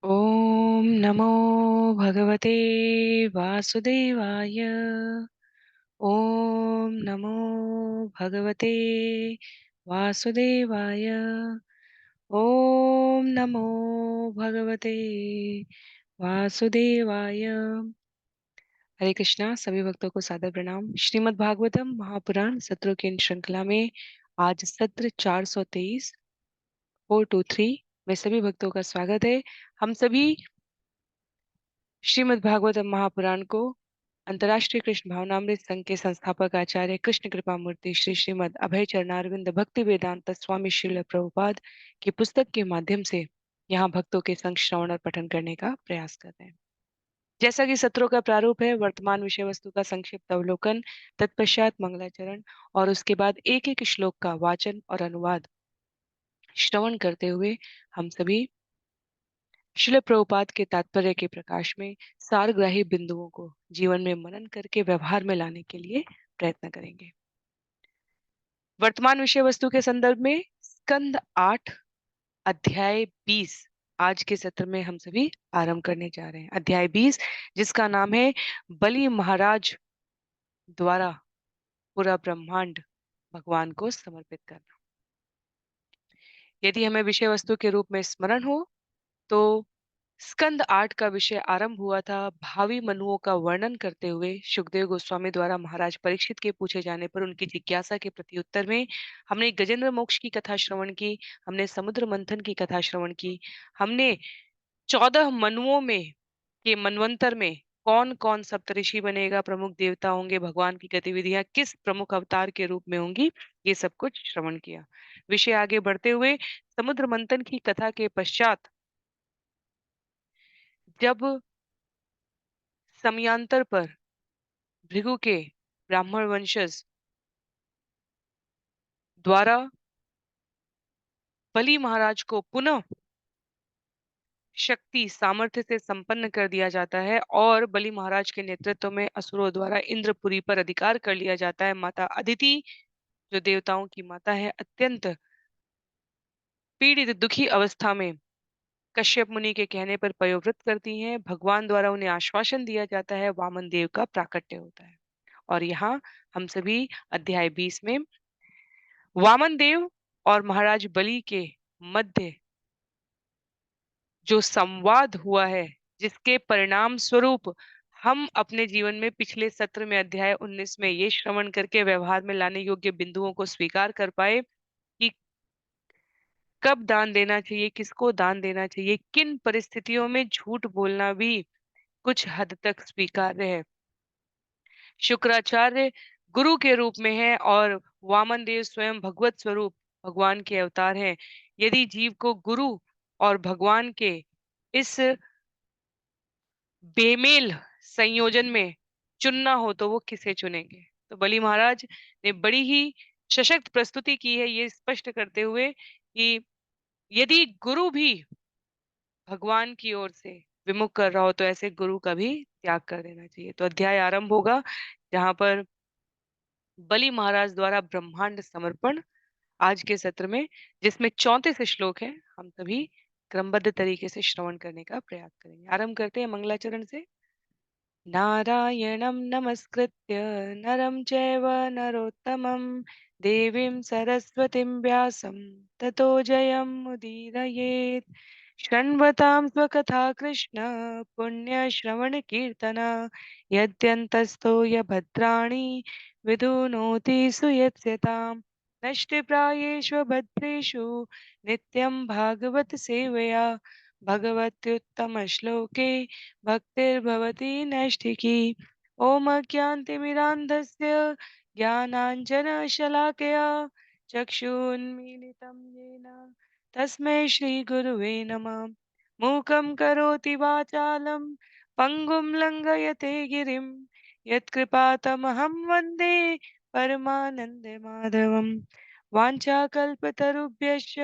ॐ नमो भगवते वासुदेवाय। ॐ नमो भगवते वासुदेवाय। ॐ नमो भगवते वासुदेवाय। हरे कृष्णा। सभी भक्तों को सादर प्रणाम। श्रीमद् भागवतम महापुराण सत्रों की इन श्रृंखला में आज सत्र 423 423 में सभी भक्तों का स्वागत है। हम सभी श्रीमद् भागवतम महापुराण को अंतर्राष्ट्रीय कृष्ण भावनामृत संघ के संस्थापक आचार्य कृष्ण कृपा मूर्ति श्री श्रीमद् अभय चरणारविंद भक्ति वेदांत स्वामी श्रील प्रभुपाद की पुस्तक के माध्यम से यहाँ भक्तों के संग श्रवण और पठन करने का प्रयास कर रहे हैं। जैसा कि सत्रों का प्रारूप है, वर्तमान विषय वस्तु का संक्षिप्त अवलोकन, तत्पश्चात मंगलाचरण और उसके बाद एक एक श्लोक का वाचन और अनुवाद श्रवण करते हुए हम सभी श्रील प्रभुपाद के तात्पर्य के प्रकाश में सारग्राही बिंदुओं को जीवन में मनन करके व्यवहार में लाने के लिए प्रयत्न करेंगे। वर्तमान विषय वस्तु के संदर्भ में स्कंद 8 अध्याय 20 आज के सत्र में हम सभी आरंभ करने जा रहे हैं। अध्याय 20 जिसका नाम है बलि महाराज द्वारा पूरा ब्रह्मांड भगवान को समर्पित करना। यदि हमें विषय वस्तु के रूप में स्मरण हो तो स्कंद 8 का विषय आरंभ हुआ था भावी मनुओं का वर्णन करते हुए सुखदेव गोस्वामी द्वारा महाराज परीक्षित के पूछे जाने पर उनकी जिज्ञासा के प्रति उत्तर में हमने गजेंद्र मोक्ष की कथा श्रवण की, हमने समुद्र मंथन की कथा श्रवण की, हमने 14 मनुओं में के मनवंतर में कौन कौन सप्तऋषि बनेगा, प्रमुख देवता होंगे, भगवान की गतिविधियां किस प्रमुख अवतार के रूप में होंगी, ये सब कुछ श्रवण किया। विषय आगे बढ़ते हुए समुद्र मंथन की कथा के पश्चात जब समयांतर पर भृगु के ब्राह्मण वंशज द्वारा बलि महाराज को पुनः शक्ति सामर्थ्य से संपन्न कर दिया जाता है और बलि महाराज के नेतृत्व में असुरों द्वारा इंद्रपुरी पर अधिकार कर लिया जाता है। माता अदिति जो देवताओं की माता है, अत्यंत पीड़ित दुखी अवस्था में कश्यप मुनि के कहने पर पयोव्रत करती हैं। भगवान द्वारा उन्हें आश्वासन दिया जाता है, वामन देव का प्राकट्य होता है। और यहाँ हम सभी अध्याय 20 में वामन देव और महाराज बलि के मध्य जो संवाद हुआ है, जिसके परिणाम स्वरूप हम अपने जीवन में पिछले सत्र में अध्याय 19 में ये श्रवण करके व्यवहार में लाने योग्य बिंदुओं को स्वीकार कर पाए कि कब दान देना चाहिए, किसको दान देना चाहिए, किन परिस्थितियों में झूठ बोलना भी कुछ हद तक स्वीकार्य है। शुक्राचार्य गुरु के रूप में है और वामन देव स्वयं भगवत स्वरूप भगवान के अवतार हैं। यदि जीव को गुरु और भगवान के इस बेमेल संयोजन में चुनना हो तो वो किसे चुनेंगे? तो बलि महाराज ने बड़ी ही सशक्त प्रस्तुति की है, ये स्पष्ट करते हुए कि यदि गुरु भी भगवान की ओर से विमुख कर रहा हो तो ऐसे गुरु का भी त्याग कर देना चाहिए। तो अध्याय आरंभ होगा जहां पर बलि महाराज द्वारा ब्रह्मांड समर्पण आज के सत्र में, जिसमें 34 श्लोक है, हम सभी क्रमबद्ध तरीके से श्रवण करने का प्रयास करेंगे। आरंभ करते हैं मंगलाचरण से। नारायणं नमस्कृत्य नरं चैव नरोत्तमं देवीं सरस्वतीं व्यासं ततो जयमुदीरयेत्। शृण्वतां स्वकथा कृष्ण पुण्यश्रवणकीर्तना यद्यन्तस्थो यभद्राणि विधुनोति सुयत्स्यताम्। नष्टप्रायेषु भद्रेषु नित्यं भागवत सेवया भगवत्युत्तमश्लोके भक्तिर्भवति नैष्ठिकी। ॐ अज्ञानतिमिरान्धस्य ज्ञानाञ्जनशलाकया चक्षुन्मीलितं येन तस्मै श्रीगुरुवे नमः। मूकं करोति वाचालं पङ्गुं लङ्घयते गिरिं यत्कृपातमहं वन्दे परमानन्दमाधवम्। वाञ्छाकल्पतरुभ्यश्च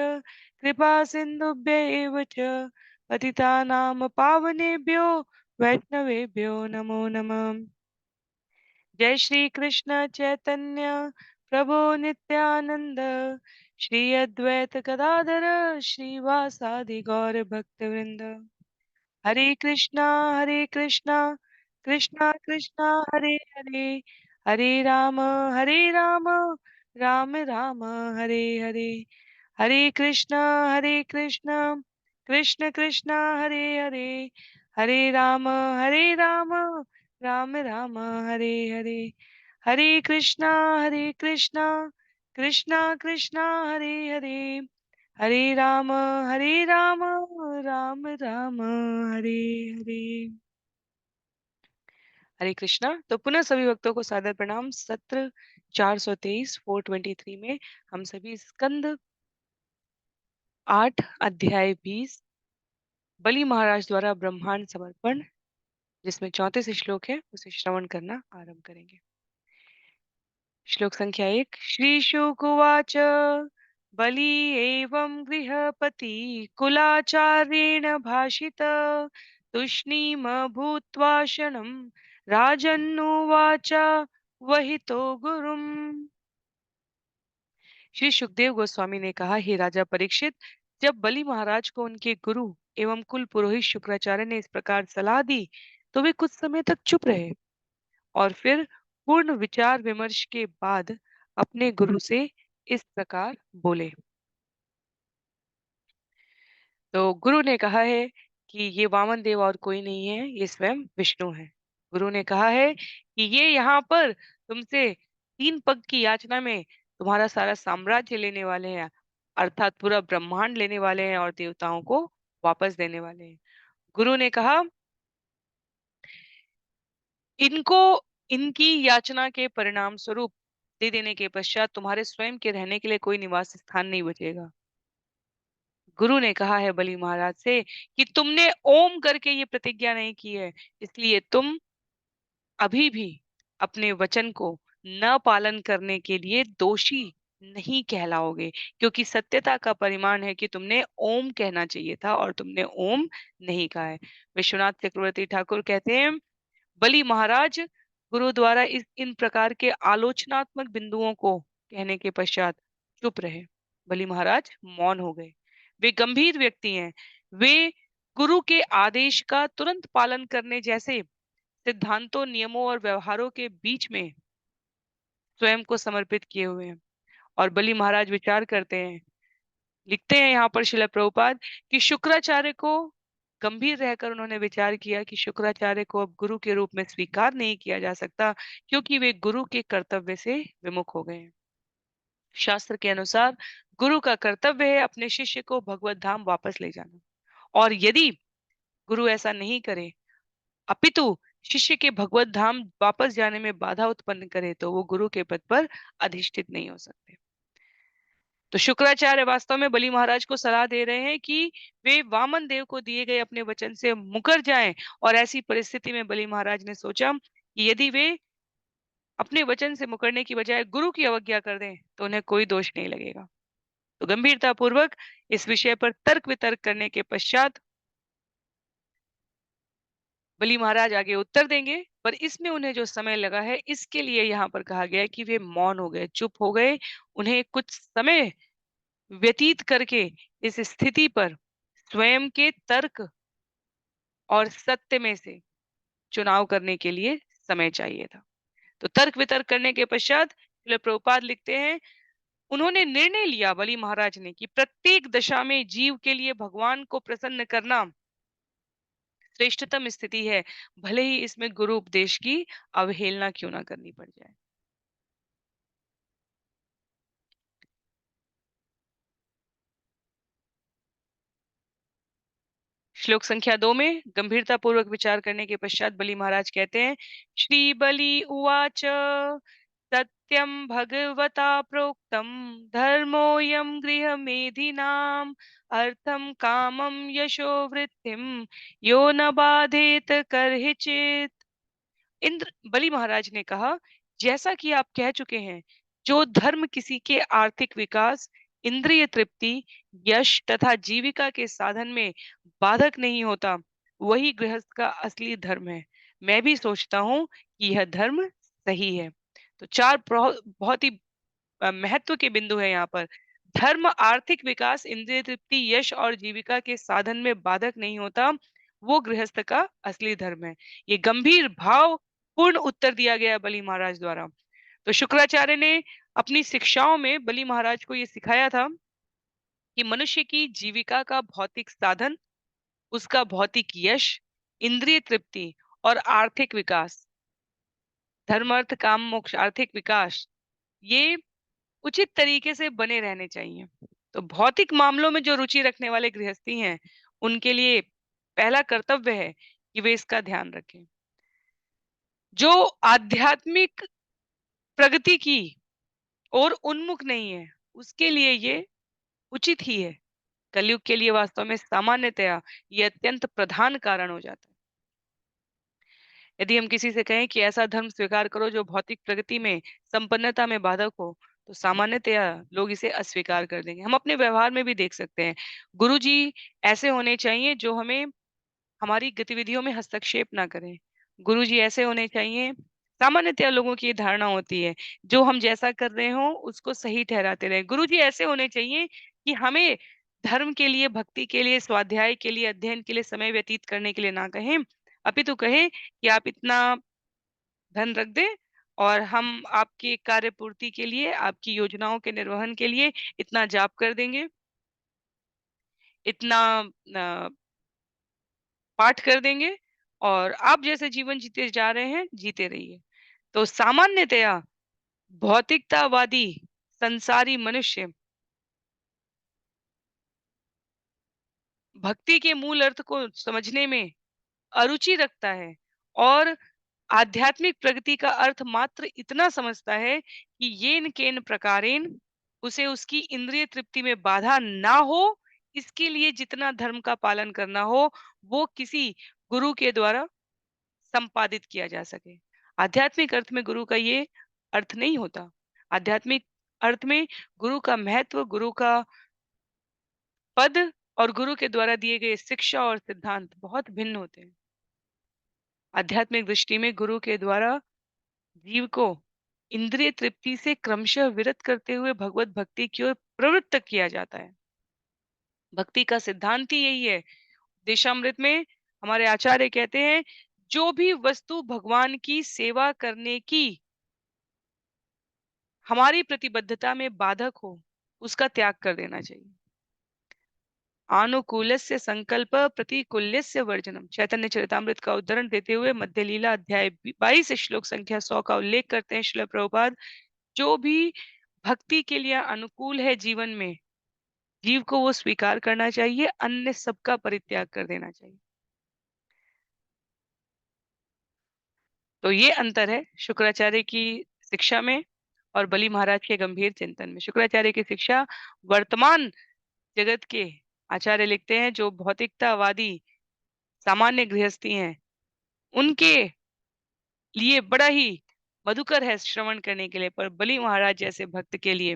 कृपा सिन्धुभ्य एव च पतितानां पावनेभ्यो वैष्णवेभ्यो नमो नमः। जय श्री कृष्ण चैतन्य प्रभु नित्यानंद श्री अद्वैत गदाधर श्रीवासादि गौर भक्तवृंद। हरे कृष्णा कृष्णा कृष्णा कृष्णा हरे हरे, हरे राम राम राम हरे हरे, हरे कृष्णा कृष्ण कृष्ण हरे हरे, हरे राम राम राम हरे हरे, हरे कृष्णा कृष्णा कृष्णा हरे हरे, हरे राम राम राम हरे हरे। हरे कृष्णा। तो पुनः सभी भक्तों को सादर प्रणाम। सत्र 423 423 में हम सभी स्कंद 8 अध्याय 20 बलि महाराज द्वारा ब्रह्मांड समर्पण, जिसमें 34 श्लोक है, उसे श्रवण करना आरंभ करेंगे। श्लोक संख्या 1। श्री शुकुवाच बलि एवं गृहपति कुलाचार्येण भाषित तूष्णीम भूत्वा शनं राजन्नुवाच वहितो गुरुम्। श्री सुखदेव गोस्वामी ने कहा, हे राजा परीक्षित, जब बलि महाराज को उनके गुरु एवं कुल पुरोहित शुक्राचार्य ने इस प्रकार सलाह दी तो वे कुछ समय तक चुप रहे और फिर पूर्ण विचार विमर्श के बाद अपने गुरु से इस प्रकार बोले। तो गुरु ने कहा है कि ये वामन देव और कोई नहीं है, ये स्वयं विष्णु है। गुरु ने कहा है कि ये यहाँ पर तुमसे 3 पग की याचना में तुम्हारा सारा साम्राज्य लेने वाले हैं, अर्थात पूरा ब्रह्मांड लेने वाले हैं और देवताओं को वापस देने वाले हैं। गुरु ने कहा, इनको इनकी याचना के परिणाम स्वरूप दे देने के पश्चात तुम्हारे स्वयं के रहने के लिए कोई निवास स्थान नहीं बचेगा। गुरु ने कहा है बलि महाराज से कि तुमने ओम करके ये प्रतिज्ञा नहीं की है, इसलिए तुम अभी भी अपने वचन को न पालन करने के लिए दोषी नहीं कहलाओगे, क्योंकि सत्यता का परिमाण है कि तुमने ओम कहना चाहिए था और तुमने ओम नहीं कहा है। विश्वनाथ चक्रवर्ती ठाकुर कहते हैं, बलि महाराज गुरु द्वारा इस इन प्रकार के आलोचनात्मक बिंदुओं को कहने के पश्चात चुप रहे। बलि महाराज मौन हो गए। वे गंभीर व्यक्ति हैं। वे गुरु के आदेश का तुरंत पालन करने जैसे सिद्धांतों, नियमों और व्यवहारों के बीच में स्वयं को समर्पित किए हुए हैं। और बलि महाराज विचार करते हैं, लिखते हैं यहाँ पर शिला प्रभुपाद कि शुक्राचार्य को गंभीर रहकर उन्होंने विचार किया कि शुक्राचार्य को अब गुरु के रूप में स्वीकार नहीं किया जा सकता, क्योंकि वे गुरु के कर्तव्य से विमुख हो गए हैं। शास्त्र के अनुसार गुरु का कर्तव्य है अपने शिष्य को भगवत धाम वापस ले जाना, और यदि गुरु ऐसा नहीं करे अपितु शिष्य के भगवत धाम वापस जाने में बाधा उत्पन्न करे तो वो गुरु के पद पर अधिष्ठित नहीं हो सकते। तो शुक्राचार्य वास्तव में बलि महाराज को सलाह दे रहे हैं कि वे वामन देव को दिए गए अपने वचन से मुकर जाएं, और ऐसी परिस्थिति में बलि महाराज ने सोचा कि यदि वे अपने वचन से मुकरने की बजाय गुरु की अवज्ञा कर दें तो उन्हें कोई दोष नहीं लगेगा। तो गंभीरता पूर्वक इस विषय पर तर्क वितर्क करने के पश्चात बलि महाराज आगे उत्तर देंगे, पर इसमें उन्हें जो समय लगा है इसके लिए यहाँ पर कहा गया है कि वे मौन हो गए, चुप हो गए। उन्हें कुछ समय व्यतीत करके इस स्थिति पर स्वयं के तर्क और सत्य में से चुनाव करने के लिए समय चाहिए था। तो तर्क वितर्क करने के पश्चात श्रील प्रभुपाद लिखते हैं, उन्होंने निर्णय लिया बलि महाराज ने कि प्रत्येक दशा में जीव के लिए भगवान को प्रसन्न करना श्रेष्ठतम स्थिति है, भले ही इसमें गुरु उपदेश की अवहेलना क्यों ना करनी पड़ जाए। श्लोक संख्या 2 में गंभीरता पूर्वक विचार करने के पश्चात बलि महाराज कहते हैं, श्री बलि उवाच सत्यम भगवता प्रोक्तम धर्मोऽयं गृहमेधिनाम् अर्थम कामम यशो वृत्तिम यो न बाधेत कर्हिचित। इंद्र बलि महाराज ने कहा, जैसा कि आप कह चुके हैं, जो धर्म किसी के आर्थिक विकास, इंद्रिय तृप्ति, यश तथा जीविका के साधन में बाधक नहीं होता, वही गृहस्थ का असली धर्म है। मैं भी सोचता हूँ कि यह धर्म सही है। तो 4 बहुत ही महत्व के बिंदु है यहाँ पर। धर्म आर्थिक विकास, इंद्रिय तृप्ति, यश और जीविका के साधन में बाधक नहीं होता, वो गृहस्थ का असली धर्म है। ये गंभीर भाव पूर्ण उत्तर दिया गया बलि महाराज द्वारा। तो शुक्राचार्य ने अपनी शिक्षाओं में बलि महाराज को ये सिखाया था कि मनुष्य की जीविका का भौतिक साधन, उसका भौतिक यश, इंद्रिय तृप्ति और आर्थिक विकास, धर्म अर्थ काम मोक्ष आर्थिक विकास, ये उचित तरीके से बने रहने चाहिए। तो भौतिक मामलों में जो रुचि रखने वाले गृहस्थी हैं, उनके लिए पहला कर्तव्य है कि वे इसका ध्यान रखें। जो आध्यात्मिक प्रगति की ओर उन्मुख नहीं है, उसके लिए ये उचित ही है। कलयुग के लिए वास्तव में सामान्यतया ये अत्यंत प्रधान कारण हो जाता है। यदि हम किसी से कहें कि ऐसा धर्म स्वीकार करो जो भौतिक प्रगति में, संपन्नता में बाधक हो, तो सामान्यतया लोग इसे अस्वीकार कर देंगे। हम अपने व्यवहार में भी देख सकते हैं। गुरुजी ऐसे होने चाहिए जो हमें हमारी गतिविधियों में हस्तक्षेप ना करें। गुरुजी ऐसे होने चाहिए, सामान्यतया लोगों की ये धारणा होती है, जो हम जैसा कर रहे हों उसको सही ठहराते रहें। गुरुजी ऐसे होने चाहिए कि हमें धर्म के लिए, भक्ति के लिए, स्वाध्याय के लिए, अध्ययन के लिए, समय व्यतीत करने के लिए ना कहें, अपितु कहें कि आप इतना धन रख दें और हम आपकी कार्य पूर्ति के लिए, आपकी योजनाओं के निर्वहन के लिए इतना जाप कर देंगे, इतना पाठ कर देंगे और आप जैसे जीवन जीते जा रहे हैं, जीते रहिए। तो सामान्यतया भौतिकतावादी संसारी मनुष्य भक्ति के मूल अर्थ को समझने में अरुचि रखता है और आध्यात्मिक प्रगति का अर्थ मात्र इतना समझता है कि येन केन प्रकारेण उसे उसकी इंद्रिय तृप्ति में बाधा ना हो, इसके लिए जितना धर्म का पालन करना हो, वो किसी गुरु के द्वारा संपादित किया जा सके। आध्यात्मिक अर्थ में गुरु का ये अर्थ नहीं होता। आध्यात्मिक अर्थ में गुरु का महत्व, गुरु का पद और गुरु के द्वारा दिए गए शिक्षा और सिद्धांत बहुत भिन्न होते हैं। आध्यात्मिक दृष्टि में गुरु के द्वारा जीव को इंद्रिय तृप्ति से क्रमशः विरत करते हुए भगवत भक्ति की ओर प्रवृत्त किया जाता है। भक्ति का सिद्धांत ही यही है। देशामृत में हमारे आचार्य कहते हैं, जो भी वस्तु भगवान की सेवा करने की हमारी प्रतिबद्धता में बाधक हो, उसका त्याग कर देना चाहिए। आनुकूलस्य संकल्प प्रतिकूल्यस्य वर्जनम, चैतन्य चरितामृत का उदाहरण देते हुए मध्य लीला अध्याय 22 श्लोक संख्या 100 का उल्लेख करते हैं श्रील प्रभुपाद। जो भी भक्ति के लिए अनुकूल है जीवन में, जीव को वो स्वीकार करना चाहिए, अन्य सबका परित्याग कर देना चाहिए। तो ये अंतर है शुक्राचार्य की शिक्षा में और बलि महाराज के गंभीर चिंतन में। शुक्राचार्य की शिक्षा वर्तमान जगत के आचार्य लिखते हैं, जो भौतिकतावादी सामान्य गृहस्थी हैं, उनके लिए बड़ा ही मधुकर है श्रवण करने के लिए, पर बलि महाराज जैसे भक्त के लिए,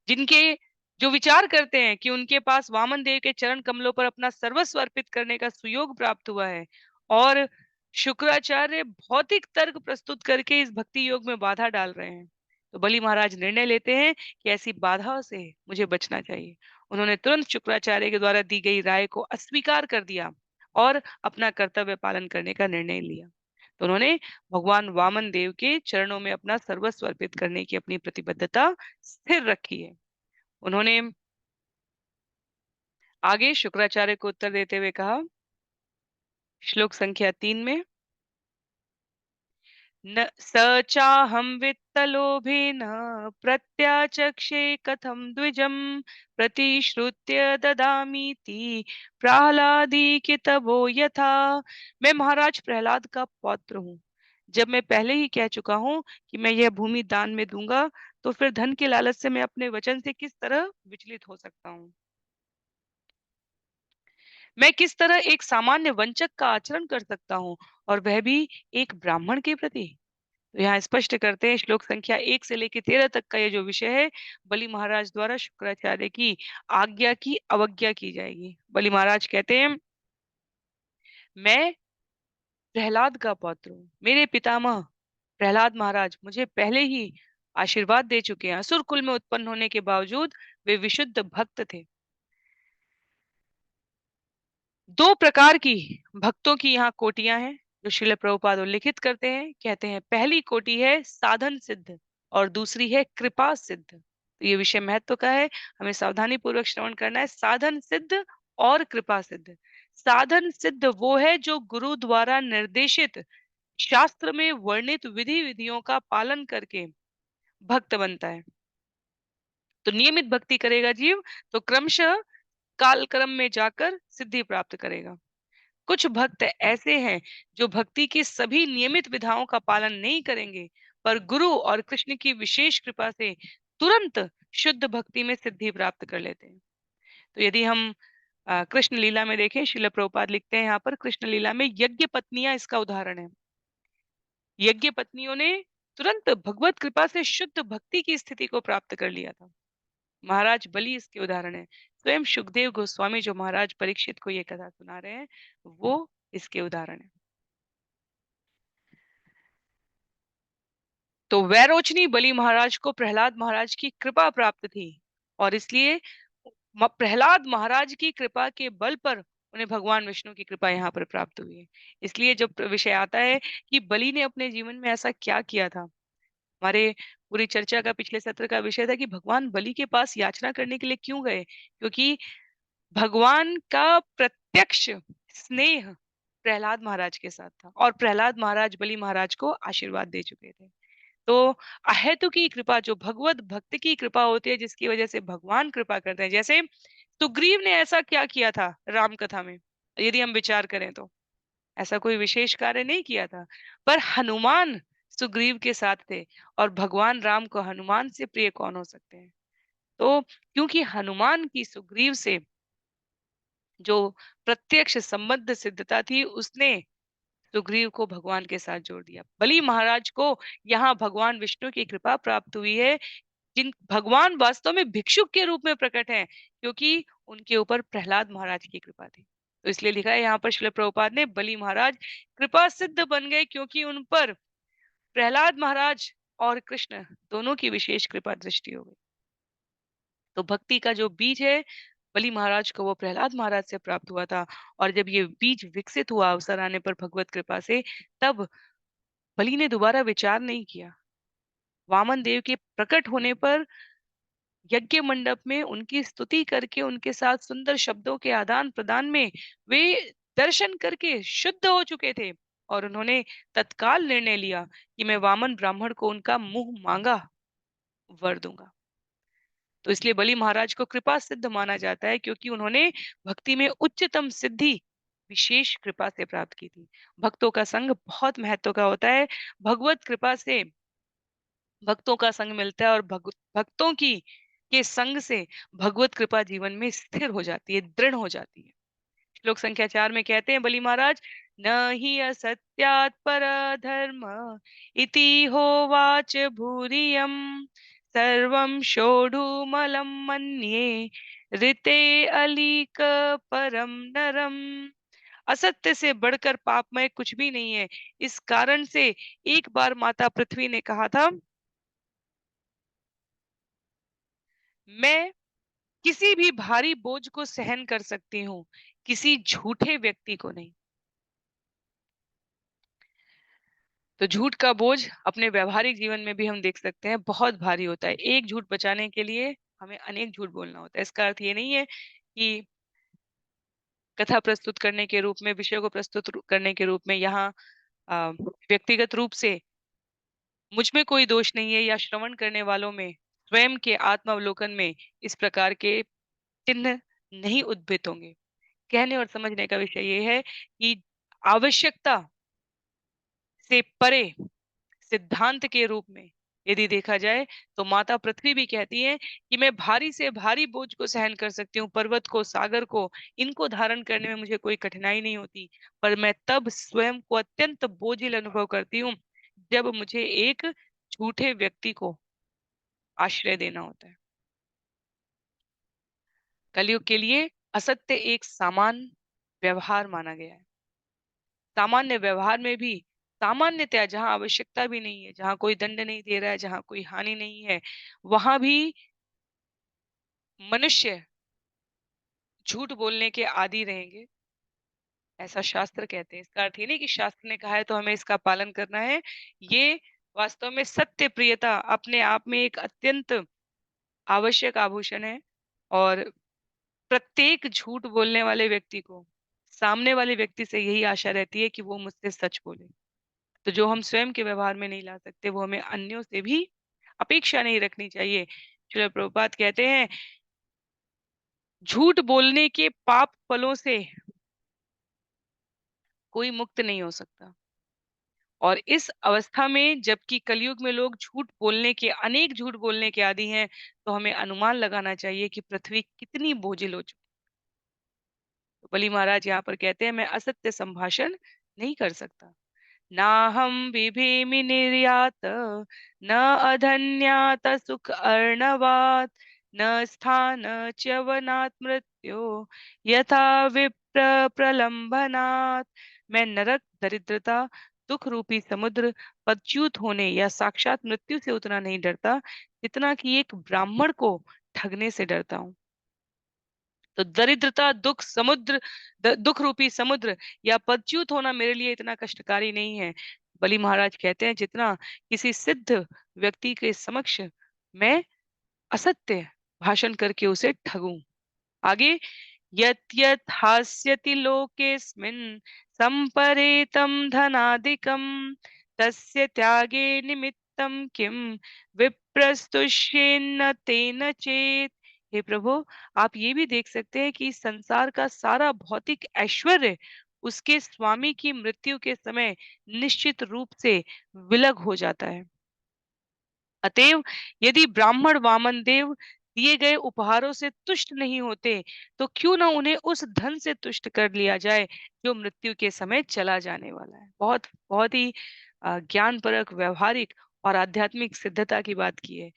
जिनके जो विचार करते हैं कि उनके पास वामन देव के चरण कमलों पर अपना सर्वस्व अर्पित करने का सुयोग प्राप्त हुआ है और शुक्राचार्य भौतिक तर्क प्रस्तुत करके इस भक्ति योग में बाधा डाल रहे हैं, तो बलि महाराज निर्णय लेते हैं कि ऐसी बाधाओं से मुझे बचना चाहिए। उन्होंने तुरंत शुक्राचार्य के द्वारा दी गई राय को अस्वीकार कर दिया और अपना कर्तव्य पालन करने का निर्णय लिया। तो उन्होंने भगवान वामन देव के चरणों में अपना सर्वस्व अर्पित करने की अपनी प्रतिबद्धता स्थिर रखी है। उन्होंने आगे शुक्राचार्य को उत्तर देते हुए कहा, श्लोक संख्या 3 में, न स चाहं वित्तलोभेन प्रत्याचक्षे कथं द्विजं प्रतिश्रुत्य ददामीति प्रहलादीकितवो यथा। मैं महाराज प्रहलाद का पौत्र हूँ। जब मैं पहले ही कह चुका हूँ कि मैं यह भूमि दान में दूंगा, तो फिर धन के लालच से मैं अपने वचन से किस तरह विचलित हो सकता हूँ। मैं किस तरह एक सामान्य वंचक का आचरण कर सकता हूँ, और वह भी एक ब्राह्मण के प्रति। तो यहाँ स्पष्ट करते हैं, श्लोक संख्या 1 से लेकर 13 तक का ये जो विषय है, बलि महाराज द्वारा शुक्राचार्य की आज्ञा की अवज्ञा की जाएगी। बलि महाराज कहते हैं, मैं प्रहलाद का पौत्र हूँ। मेरे पितामह प्रहलाद महाराज मुझे पहले ही आशीर्वाद दे चुके हैं। असुर कुल में उत्पन्न होने के बावजूद वे विशुद्ध भक्त थे। दो प्रकार की भक्तों की यहाँ कोटियां हैं जो श्रील प्रभुपाद उल्लिखित करते हैं। कहते हैं पहली कोटि है साधन सिद्ध और दूसरी है कृपा सिद्ध। तो ये विषय महत्व का है, हमें सावधानी पूर्वक श्रवण करना है। साधन सिद्ध और कृपा सिद्ध। साधन सिद्ध वो है जो गुरु द्वारा निर्देशित शास्त्र में वर्णित विधि विधियों का पालन करके भक्त बनता है। तो नियमित भक्ति करेगा जीव तो क्रमशः काल क्रम में जाकर सिद्धि प्राप्त करेगा। कुछ भक्त ऐसे हैं जो भक्ति की सभी नियमित विधाओं का पालन नहीं करेंगे, पर गुरु और कृष्ण की विशेष कृपा से तुरंत शुद्ध भक्ति में सिद्धि प्राप्त कर लेते हैं। तो यदि हम कृष्ण लीला में देखें, श्रील प्रभुपाद लिखते हैं यहाँ पर कृष्ण लीला में यज्ञ पत्नियां इसका उदाहरण है। यज्ञ पत्नियों ने तुरंत भगवत कृपा से शुद्ध भक्ति की स्थिति को प्राप्त कर लिया था। महाराज बलि इसके उदाहरण है। स्वयं सुखदेव गोस्वामी जो महाराज परीक्षित को ये कथा सुना रहे हैं, वो इसके उदाहरण है। तो वैरोचनी बलि महाराज को प्रहलाद महाराज की कृपा प्राप्त थी और इसलिए प्रहलाद महाराज की कृपा के बल पर उन्हें भगवान विष्णु की कृपा यहाँ पर प्राप्त हुई है। इसलिए जब विषय आता है कि बलि ने अपने जीवन में ऐसा क्या किया था, हमारे पूरी चर्चा का पिछले सत्र का विषय था कि भगवान बलि के पास याचना करने के लिए क्यों गए, क्योंकि भगवान का प्रत्यक्ष स्नेह प्रहलाद महाराज के साथ था और प्रहलाद महाराज बलि महाराज को आशीर्वाद दे चुके थे। तो अहेतु की कृपा, जो भगवत भक्त की कृपा होती है, जिसकी वजह से भगवान कृपा करते हैं, जैसे सुग्रीव ने ऐसा क्या किया था राम कथा में, यदि हम विचार करें तो ऐसा कोई विशेष कार्य नहीं किया था, पर हनुमान सुग्रीव के साथ थे और भगवान राम को हनुमान से प्रिय कौन हो सकते हैं। तो क्योंकि हनुमान की सुग्रीव से जो प्रत्यक्ष संबंध सिद्धता थी, उसने सुग्रीव को भगवान के साथ जोड़ दिया। बलि महाराज को यहाँ भगवान विष्णु की कृपा प्राप्त हुई है, जिन भगवान वास्तव में भिक्षुक के रूप में प्रकट हैं, क्योंकि उनके ऊपर प्रहलाद महाराज की कृपा थी। तो इसलिए लिखा है यहाँ पर श्रील प्रभुपाद ने, बलि महाराज कृपा सिद्ध बन गए क्योंकि उन पर प्रहलाद महाराज और कृष्ण दोनों की विशेष कृपा दृष्टि हो गई। तो भक्ति का जो बीज है बलि महाराज को वो प्रहलाद महाराज से प्राप्त हुआ था, और जब ये बीज विकसित हुआ अवसर आने पर भगवत कृपा से, तब बलि ने दोबारा विचार नहीं किया। वामन देव के प्रकट होने पर यज्ञ मंडप में उनकी स्तुति करके उनके साथ सुंदर शब्दों के आदान प्रदान में वे दर्शन करके शुद्ध हो चुके थे और उन्होंने तत्काल निर्णय लिया कि मैं वामन ब्राह्मण को उनका मुंह मांगा वर दूंगा। तो इसलिए बलि महाराज को कृपा सिद्ध माना जाता है, क्योंकि उन्होंने भक्ति में उच्चतम सिद्धि विशेष कृपा से प्राप्त की थी। भक्तों का संग बहुत महत्व का होता है। भगवत कृपा से भक्तों का संग मिलता है और भक्तों की के संग से भगवत कृपा जीवन में स्थिर हो जाती है, दृढ़ हो जाती है। श्लोक संख्या 4 में कहते हैं बलि महाराज, न ही असत्यात् पर धर्म इति होवाच भूरियम सर्वं सोढुमलं मन्ये ऋते अलीक परम नरम। असत्य से बढ़कर पापमय कुछ भी नहीं है। इस कारण से एक बार माता पृथ्वी ने कहा था, मैं किसी भी भारी बोझ को सहन कर सकती हूँ, किसी झूठे व्यक्ति को नहीं। तो झूठ का बोझ अपने व्यवहारिक जीवन में भी हम देख सकते हैं, बहुत भारी होता है। एक झूठ बचाने के लिए हमें अनेक झूठ बोलना होता है। इसका अर्थ ये नहीं है कि कथा प्रस्तुत करने के रूप में, विषय को करने के रूप में यहाँ व्यक्तिगत रूप से मुझ में कोई दोष नहीं है या श्रवण करने वालों में स्वयं के आत्मावलोकन में इस प्रकार के चिन्ह नहीं उद्भित होंगे। कहने और समझने का विषय ये है कि आवश्यकता से परे सिद्धांत के रूप में यदि देखा जाए तो माता पृथ्वी भी कहती है कि मैं भारी से भारी बोझ को सहन कर सकती हूँ, पर्वत को, सागर को, इनको धारण करने में मुझे कोई कठिनाई नहीं होती, पर मैं तब स्वयं को अत्यंत बोझिल अनुभव करती हूँ जब मुझे एक झूठे व्यक्ति को आश्रय देना होता है। कलयुग के लिए असत्य एक सामान्य व्यवहार माना गया है। सामान्य व्यवहार में भी सामान्यतया जहां आवश्यकता भी नहीं है, जहां कोई दंड नहीं दे रहा है, जहां कोई हानि नहीं है, वहां भी मनुष्य झूठ बोलने के आदी रहेंगे, ऐसा शास्त्र कहते हैं। इसका अर्थ ये नहीं कि शास्त्र ने कहा है तो हमें इसका पालन करना है। ये वास्तव में सत्य प्रियता अपने आप में एक अत्यंत आवश्यक आभूषण है और प्रत्येक झूठ बोलने वाले व्यक्ति को सामने वाले व्यक्ति से यही आशा रहती है कि वो मुझसे सच बोले। तो जो हम स्वयं के व्यवहार में नहीं ला सकते वो हमें अन्यों से भी अपेक्षा नहीं रखनी चाहिए। श्रील प्रभुपाद कहते हैं झूठ बोलने के पाप फलों से कोई मुक्त नहीं हो सकता। और इस अवस्था में जबकि कलयुग में लोग अनेक झूठ बोलने के आदी हैं, तो हमें अनुमान लगाना चाहिए कि पृथ्वी कितनी बोझिल हो चुकी है। तो बलि महाराज यहाँ पर कहते हैं मैं असत्य संभाषण नहीं कर सकता। नाहं बिभेमि निर्यात न अधन्यात सुख अर्णवात् न स्थान च्यवनात् मृत्यो यथा विप्र प्रलंबनात्। मैं नरक दरिद्रता दुख रूपी समुद्र पदच्युत होने या साक्षात मृत्यु से उतना नहीं डरता जितना कि एक ब्राह्मण को ठगने से डरता हूँ। तो दरिद्रता दुख रूपी समुद्र या पदच्युत होना मेरे लिए इतना कष्टकारी नहीं है। बलि महाराज कहते हैं जितना किसी सिद्ध व्यक्ति के समक्ष मैं असत्य भाषण करके उसे ठगूं। आगे यत् यत् हास्यति लोकेऽस्मिन् सम्परेतं धनादिकं तस्य त्यागे निमित्तं किं विप्रस्तुष्येन्न तेन चेत्। हे प्रभु, आप ये भी देख सकते हैं कि संसार का सारा भौतिक ऐश्वर्य उसके स्वामी की मृत्यु के समय निश्चित रूप से विलग हो जाता है। अतएव यदि ब्राह्मण वामन देव दिए गए उपहारों से तुष्ट नहीं होते तो क्यों ना उन्हें उस धन से तुष्ट कर लिया जाए जो मृत्यु के समय चला जाने वाला है। बहुत बहुत ही ज्ञानपरक व्यवहारिक और आध्यात्मिक सिद्धता की बात की है।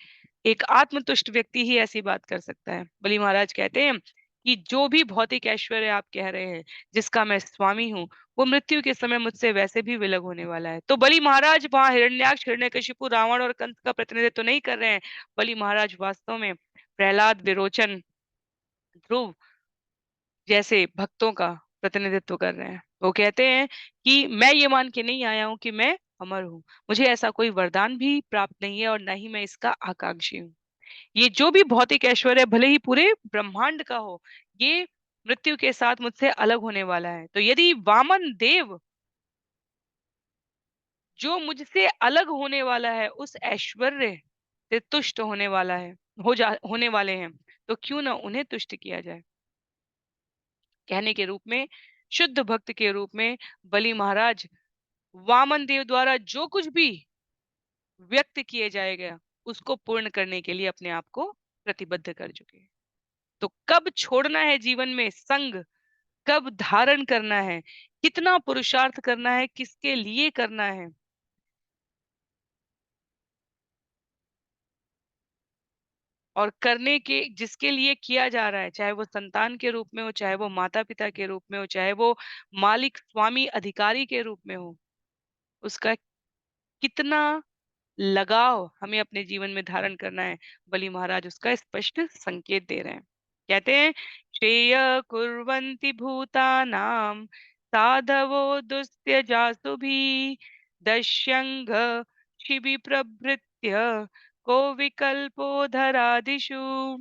एक आत्मतुष्ट व्यक्ति ही ऐसी बात कर सकता है। बलि महाराज कहते हैं कि जो भी भौतिक ऐश्वर्य आप कह रहे हैं जिसका मैं स्वामी हूँ वो मृत्यु के समय मुझसे वैसे भी विलग होने वाला है। तो बलि महाराज वहां हिरण्याक्ष हिरण्यकशिपु रावण और कंस का प्रतिनिधित्व तो नहीं कर रहे हैं। बलि महाराज वास्तव में प्रहलाद विरोचन ध्रुव जैसे भक्तों का प्रतिनिधित्व कर रहे हैं। वो कहते हैं कि मैं ये मान के नहीं आया हूं कि मैं अमर हूँ, मुझे ऐसा कोई वरदान भी प्राप्त नहीं है और न ही मैं इसका आकांक्षी हूँ। ये जो भी भौतिक ऐश्वर्य भले ही पूरे ब्रह्मांड का हो, ये मृत्यु के साथ मुझसे अलग होने वाला है। तो यदि वामन देव जो मुझसे अलग होने वाला है उस ऐश्वर्य से तुष्ट होने वाले हैं तो क्यों ना उन्हें तुष्ट किया जाए। कहने के रूप में शुद्ध भक्त के रूप में बलि महाराज वामन देव द्वारा जो कुछ भी व्यक्त किए जाएगा उसको पूर्ण करने के लिए अपने आप को प्रतिबद्ध कर चुके हैं। तो कब छोड़ना है जीवन में संग, कब धारण करना है, कितना पुरुषार्थ करना है, किसके लिए करना है और करने के जिसके लिए किया जा रहा है, चाहे वो संतान के रूप में हो, चाहे वो माता पिता के रूप में हो, चाहे वो मालिक स्वामी अधिकारी के रूप में हो, उसका कितना लगाव हमें अपने जीवन में धारण करना है। बलि महाराज उसका स्पष्ट संकेत दे रहे हैं। कहते हैं श्रेय कुर्वन्ति भूतानां साधवो दुस्त्यजासु भी दस्यंग शिबि प्रभृत्य को विकल्पो धरादिषु।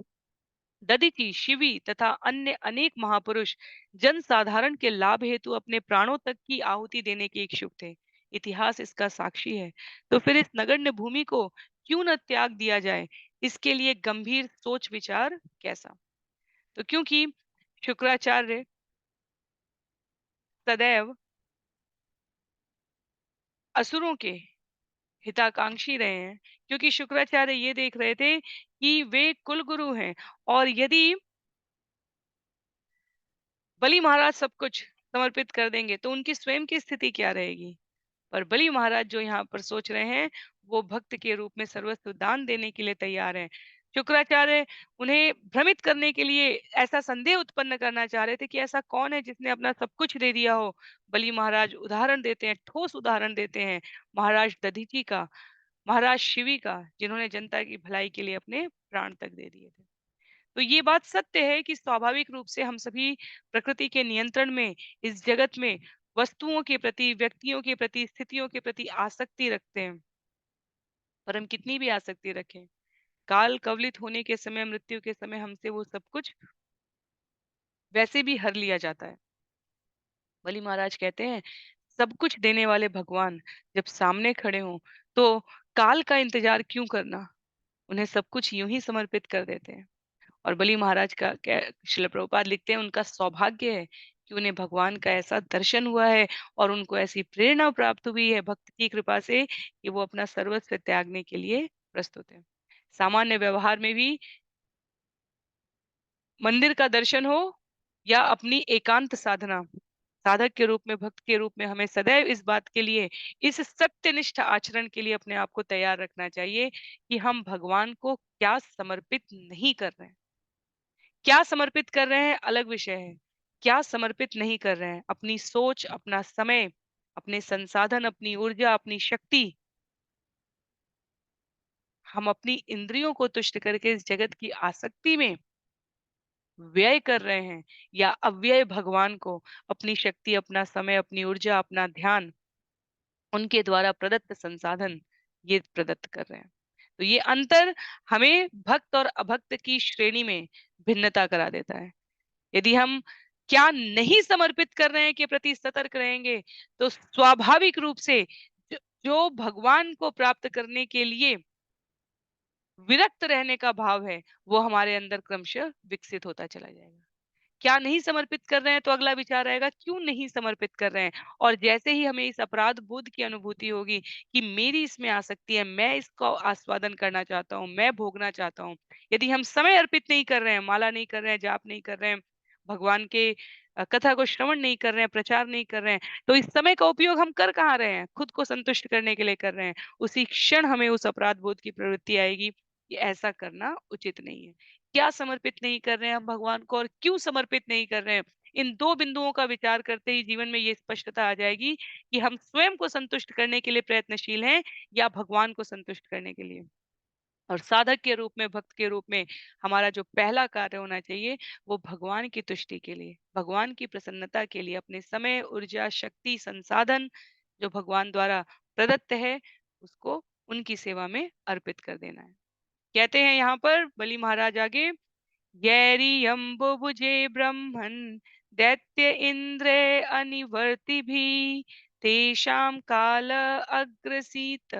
दधीचि शिवी तथा अन्य अनेक महापुरुष जन साधारण के लाभ हेतु अपने प्राणों तक की आहुति देने के इच्छुक थे। इतिहास इसका साक्षी है। तो फिर इस नगण्य भूमि को क्यों न त्याग दिया जाए, इसके लिए गंभीर सोच विचार कैसा। तो क्योंकि शुक्राचार्य सदैव असुरों के हिताकांक्षी रहे हैं, क्योंकि शुक्राचार्य ये देख रहे थे कि वे कुल गुरु हैं और यदि बलि महाराज सब कुछ समर्पित कर देंगे तो उनकी स्वयं की स्थिति क्या रहेगी। पर बलि महाराज जो यहाँ पर सोच रहे हैं वो भक्त के रूप में सर्वस्व दान देने के लिए तैयार हैं। शुक्राचार्य उन्हें भ्रमित करने के लिए ऐसा संदेह उत्पन्न करना चाह रहे थे कि ऐसा कौन है जिसने अपना सब कुछ दे दिया हो। बलि महाराज उदाहरण देते हैं, ठोस उदाहरण देते हैं महाराज दधीची का, महाराज शिवी का, जिन्होंने जनता की भलाई के लिए अपने प्राण तक दे दिए थे। तो ये बात सत्य है कि स्वाभाविक रूप से हम सभी प्रकृति के नियंत्रण में, इस जगत में वस्तुओं के प्रति, व्यक्तियों के प्रति, स्थितियों के प्रति आसक्ति रखते हैं। पर हम कितनी भी आसक्ति रखें, काल कवलित होने के समय, मृत्यु के समय हमसे वो सब कुछ वैसे भी हर लिया जाता है। बलि महाराज कहते हैं, सब कुछ देने वाले भगवान जब सामने खड़े हों, तो काल का इंतजार क्यों करना? उन्हें सब कुछ यूं ही समर्पित कर देते हैं। और बलि महाराज का क्या, श्रील प्रभुपाद लिखते हैं, उनका सौभाग्य है कि उन्हें भगवान का ऐसा दर्शन हुआ है और उनको ऐसी प्रेरणा प्राप्त हुई है भक्त की कृपा से कि वो अपना सर्वस्व त्यागने के लिए प्रस्तुत है। सामान्य व्यवहार में भी मंदिर का दर्शन हो या अपनी एकांत साधना, साधक के रूप में, भक्त के रूप में हमें सदैव इस बात के लिए, इस सत्यनिष्ठ आचरण के लिए अपने आप को तैयार रखना चाहिए कि हम भगवान को क्या समर्पित नहीं कर रहे हैं। क्या समर्पित कर रहे हैं अलग विषय है। क्या समर्पित नहीं कर रहे हैं? अपनी सोच, अपना समय, अपने संसाधन, अपनी ऊर्जा, अपनी शक्ति, हम अपनी इंद्रियों को तुष्ट करके इस जगत की आसक्ति में व्यय कर रहे हैं या अव्यय भगवान को अपनी शक्ति, अपना समय, अपनी ऊर्जा, अपना ध्यान, उनके द्वारा प्रदत्त संसाधन ये प्रदत्त कर रहे हैं। तो ये अंतर हमें भक्त और अभक्त की श्रेणी में भिन्नता करा देता है। यदि हम क्या नहीं समर्पित कर रहे हैं के प्रति सतर्क रहेंगे, तो स्वाभाविक रूप से जो भगवान को प्राप्त करने के लिए विरक्त रहने का भाव है, वो हमारे अंदर क्रमशः विकसित होता चला जाएगा। क्या नहीं समर्पित कर रहे हैं, तो अगला विचार आएगा क्यों नहीं समर्पित कर रहे हैं। और जैसे ही हमें इस अपराध बोध की अनुभूति होगी कि मेरी इसमें आसक्ति है, मैं इसको आस्वादन करना चाहता हूँ, मैं भोगना चाहता हूँ। यदि हम समय अर्पित नहीं कर रहे हैं, माला नहीं कर रहे हैं, जाप नहीं कर रहे हैं, भगवान के कथा को श्रवण नहीं कर रहे हैं, प्रचार नहीं कर रहे हैं, तो इस समय का उपयोग हम कर कहाँ रहे हैं? खुद को संतुष्ट करने के लिए कर रहे हैं। उसी क्षण हमें उस अपराध बोध की प्रवृत्ति आएगी कि ऐसा करना उचित नहीं है। क्या समर्पित नहीं कर रहे हैं हम भगवान को और क्यों समर्पित नहीं कर रहे हैं? इन 2 बिंदुओं का विचार करते ही जीवन में ये स्पष्टता आ जाएगी कि हम स्वयं को संतुष्ट करने के लिए प्रयत्नशील हैं या भगवान को संतुष्ट करने के लिए। और साधक के रूप में, भक्त के रूप में हमारा जो पहला कार्य होना चाहिए, वो भगवान की तुष्टि के लिए, भगवान की प्रसन्नता के लिए अपने समय, ऊर्जा, शक्ति, संसाधन जो भगवान द्वारा प्रदत्त है, उसको उनकी सेवा में अर्पित कर देना है। कहते हैं यहाँ पर बलि महाराज आगे, यैरियम्बुभुजे ब्रह्मन् दैत्य इन्द्रे अनिवर्तिभिः तेषां काल अग्रसीत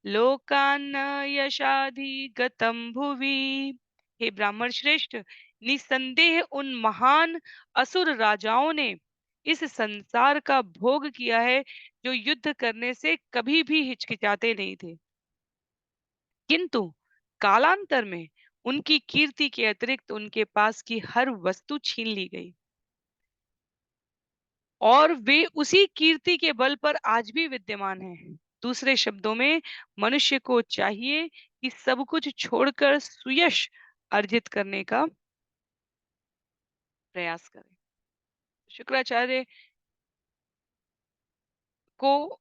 लोकान्न यशाधिगतं भुवि। हे ब्राह्मण श्रेष्ठ, निसंदेह उन महान असुर राजाओं ने इस संसार का भोग किया है जो युद्ध करने से कभी भी हिचकिचाते नहीं थे, किंतु कालांतर में उनकी कीर्ति के अतिरिक्त उनके पास की हर वस्तु छीन ली गई और वे उसी कीर्ति के बल पर आज भी विद्यमान हैं। दूसरे शब्दों में मनुष्य को चाहिए कि सब कुछ छोड़कर सुयश अर्जित करने का प्रयास करे। शुक्राचार्य को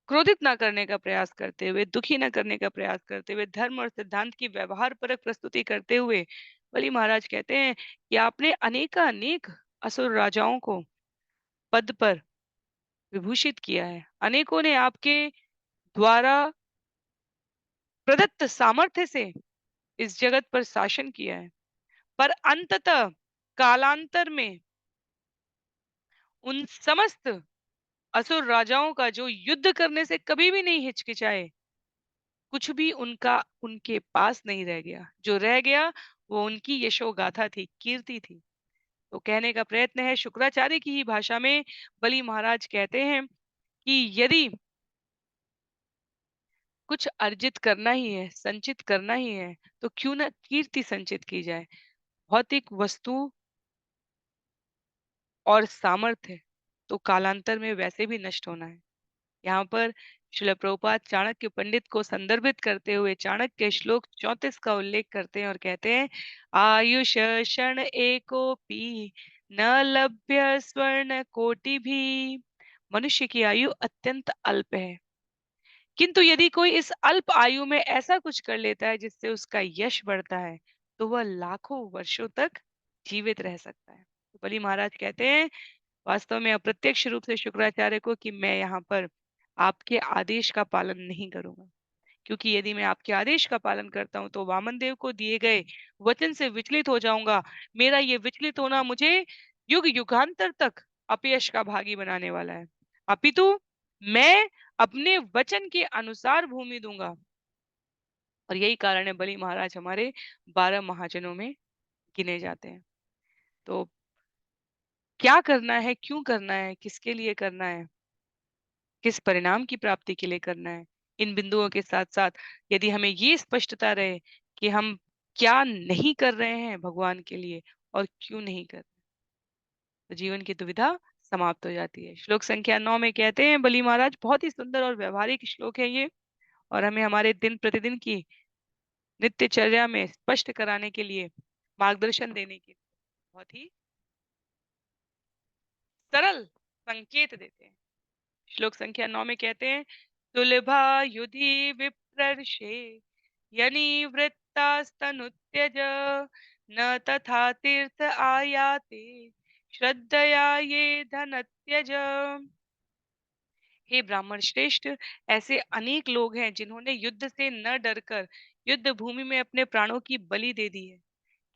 क्रोधित ना करने का प्रयास करते हुए, दुखी ना करने का प्रयास करते हुए, धर्म और सिद्धांत की व्यवहार परक प्रस्तुति करते हुए बलि महाराज कहते हैं कि आपने अनेकानेक असुर राजाओं को पद पर विभूषित किया है। अनेकों ने आपके द्वारा प्रदत्त सामर्थ्य से इस जगत पर शासन किया है। पर अंततः कालांतर में उन समस्त असुर राजाओं का जो युद्ध करने से कभी भी नहीं हिचकिचाए, कुछ भी उनका उनके पास नहीं रह गया। जो रह गया वो उनकी यशोगाथा थी, कीर्ति थी। तो कहने का प्रयत्न है शुक्राचार्य की ही भाषा में, बलि महाराज कहते हैं कि यदि कुछ अर्जित करना ही है, संचित करना ही है, तो क्यों ना कीर्ति संचित की जाए। भौतिक वस्तु और सामर्थ्य तो कालांतर में वैसे भी नष्ट होना है। यहाँ पर श्रील प्रभुपाद चाणक्य पंडित को संदर्भित करते हुए चाणक्य श्लोक 34 का उल्लेख करते हैं और कहते हैं, आयुष क्षण एकोपि न लभ्य स्वर्ण कोटि भी। मनुष्य की आयु अत्यंत अल्प है, किंतु यदि कोई इस अल्प आयु में ऐसा कुछ कर लेता है जिससे उसका यश बढ़ता है, तो वह लाखों वर्षों तक जीवित रह सकता है। तो बलि महाराज कहते हैं वास्तव में अप्रत्यक्ष रूप से शुक्राचार्य को कि मैं यहाँ पर आपके आदेश का पालन नहीं करूंगा, क्योंकि यदि मैं आपके आदेश का पालन करता हूं तो वामन देव को दिए गए वचन से विचलित हो जाऊंगा। मेरा ये विचलित होना मुझे युग युगांतर तक अपयश का भागी बनाने वाला है। अपितु मैं अपने वचन के अनुसार भूमि दूंगा। और यही कारण है बलि महाराज हमारे 12 महाजनों में गिने जाते हैं। तो क्या करना है, क्यों करना है, किसके लिए करना है, किस परिणाम की प्राप्ति के लिए करना है, इन बिंदुओं के साथ साथ यदि हमें ये स्पष्टता रहे कि हम क्या नहीं कर रहे हैं भगवान के लिए और क्यों नहीं कर रहे, तो जीवन की दुविधा समाप्त हो जाती है। श्लोक संख्या 9 में कहते हैं बलि महाराज, बहुत ही सुंदर और व्यवहारिक श्लोक है ये, और हमें हमारे दिन प्रतिदिन की नित्यचर्या में स्पष्ट कराने के लिए, मार्गदर्शन देने के लिए बहुत ही सरल संकेत देते हैं। श्लोक संख्या 9 में कहते हैं सुलभा युधि विप्रर्षे यनिवृत्तास्तनुत्यज न तथा तीर्थ आयाते श्रद्धया ये धनत्यज। हे ब्राह्मण श्रेष्ठ, ऐसे अनेक लोग हैं जिन्होंने युद्ध से न डरकर युद्ध भूमि में अपने प्राणों की बलि दे दी है,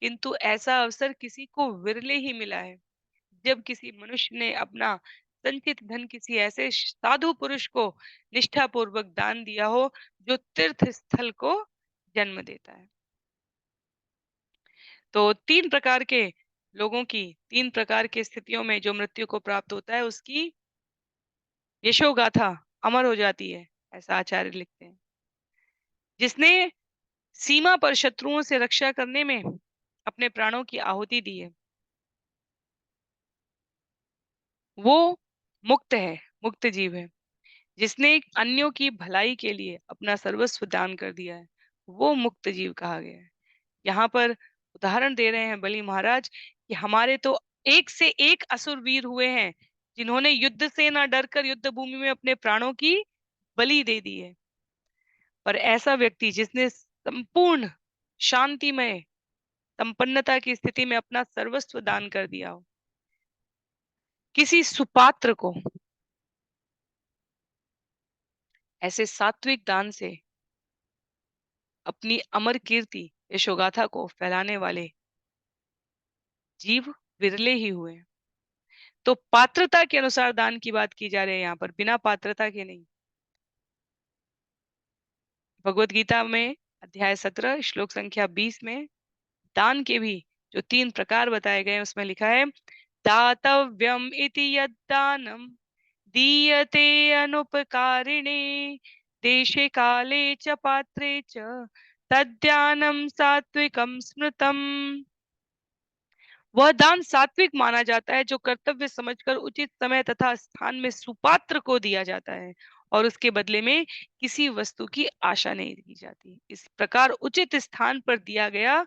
किंतु ऐसा अवसर किसी को विरले ही मिला है जब किसी मनुष्य ने अपना संचित धन किसी ऐसे साधु पुरुष को निष्ठापूर्वक दान दिया हो जो तीर्थ स्थल को जन्म देता है। तो तीन प्रकार के लोगों की, तीन प्रकार की स्थितियों में जो मृत्यु को प्राप्त होता है उसकी यशोगाथा अमर हो जाती है, ऐसा आचार्य लिखते हैं। जिसने सीमा पर शत्रुओं से रक्षा करने में अपने प्राणों की आहुति दी है, वो मुक्त है, मुक्त जीव है। जिसने अन्यों की भलाई के लिए अपना सर्वस्व दान कर दिया है, वो मुक्त जीव कहा गया है। यहाँ पर उदाहरण दे रहे हैं बलि महाराज कि हमारे तो एक से एक असुर वीर हुए हैं जिन्होंने युद्ध से ना डरकर युद्ध भूमि में अपने प्राणों की बलि दे दी है। पर ऐसा व्यक्ति जिसने संपूर्ण शांतिमय संपन्नता की स्थिति में अपना सर्वस्व दान कर दिया हो, किसी सुपात्र को, ऐसे सात्विक दान से अपनी अमर कीर्ति यशोगाथा को फैलाने वाले जीव विरले ही हुए हैं। तो पात्रता के अनुसार दान की बात की जा रही है यहाँ पर, बिना पात्रता के नहीं। भगवत गीता में अध्याय 17 श्लोक संख्या 20 में दान के भी जो तीन प्रकार बताए गए हैं उसमें लिखा है दातव्यम इति यद्दानम दीयते अनुपकारिणे देशे काले च पात्रे च तद्दानम सात्विकम स्मृतम। वह दान सात्विक माना जाता है जो कर्तव्य समझकर उचित समय तथा स्थान में सुपात्र को दिया जाता है और उसके बदले में किसी वस्तु की आशा नहीं की जाती। इस प्रकार उचित स्थान पर दिया गया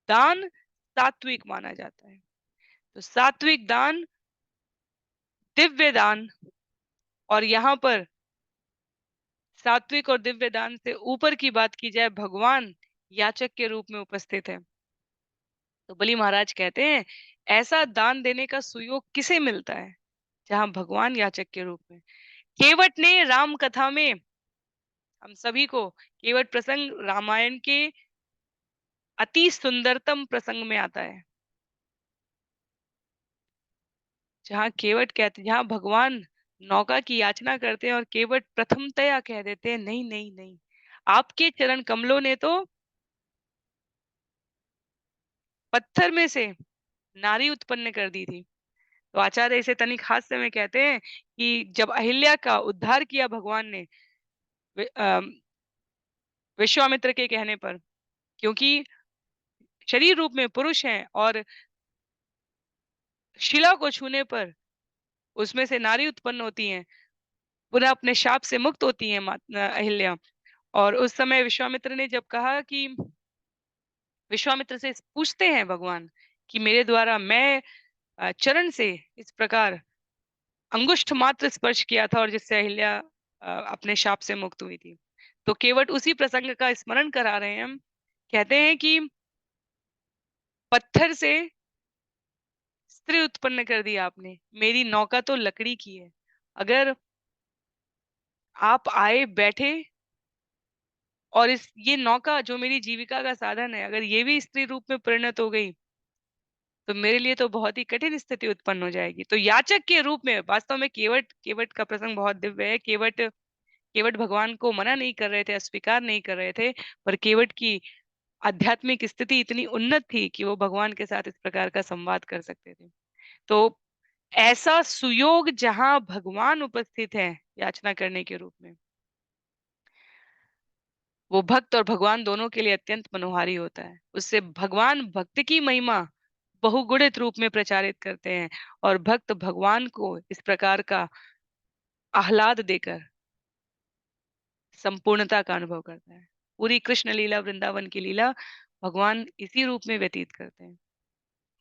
दान सात्विक माना जाता है। तो सात्विक दान, दिव्य दान, और यहाँ पर सात्विक और दिव्य दान से ऊपर की बात की जाए, भगवान याचक के रूप में उपस्थित है। तो बलि महाराज कहते हैं ऐसा दान देने का सुयोग किसे मिलता है जहां भगवान याचक के रूप में। केवट ने राम कथा में हम सभी को, केवट प्रसंग रामायण के अति सुंदरतम प्रसंग में आता है, जहाँ केवट कहते, जहाँ भगवान नौका की याचना करते हैं और केवट प्रथमतया कह देते हैं नहीं नहीं नहीं, आपके चरण कमलों ने तो पत्थर में से नारी उत्पन्न कर दी थी। तो आचार्य इसे तनिक हास्य में कहते हैं कि जब अहिल्या का उद्धार किया भगवान ने विश्वामित्र के कहने पर, क्योंकि शरीर रूप में पुरुष हैं और शिला को छूने पर उसमें से नारी उत्पन्न होती हैं, पुनः अपने शाप से मुक्त होती हैं अहिल्या। और उस समय विश्वामित्र ने जब कहा कि विश्वामित्र से पूछते हैं भगवान कि मेरे द्वारा मैं चरण से इस प्रकार अंगुष्ठ मात्र स्पर्श किया था और जिससे अहिल्या अपने शाप से मुक्त हुई थी। तो केवट उसी प्रसंग का स्मरण करा रहे हैं हम। कहते हैं कि पत्थर से स्त्री उत्पन्न कर दी आपने, मेरी नौका तो लकड़ी की है। अगर आप आए बैठे और इस ये नौका जो मेरी जीविका का साधन है, अगर ये भी स्त्री रूप में परिणत हो गई, तो मेरे लिए तो बहुत ही कठिन स्थिति उत्पन्न हो जाएगी। तो याचक के रूप में वास्तव में केवट केवट का प्रसंग बहुत दिव्य है। केवट केवट भगवान को मना नहीं कर रहे थे, अस्वीकार नहीं कर रहे थे, पर केवट की आध्यात्मिक स्थिति इतनी उन्नत थी कि वो भगवान के साथ इस प्रकार का संवाद कर सकते थे। तो ऐसा सुयोग जहां भगवान उपस्थित है याचना करने के रूप में, वो भक्त और भगवान दोनों के लिए अत्यंत मनोहारी होता है। उससे भगवान भक्त की महिमा बहुगुणित रूप में प्रचारित करते हैं और भक्त भगवान को इस प्रकार का आह्लाद देकर संपूर्णता का अनुभव करता है। पूरी कृष्ण लीला, वृंदावन की लीला भगवान इसी रूप में व्यतीत करते हैं।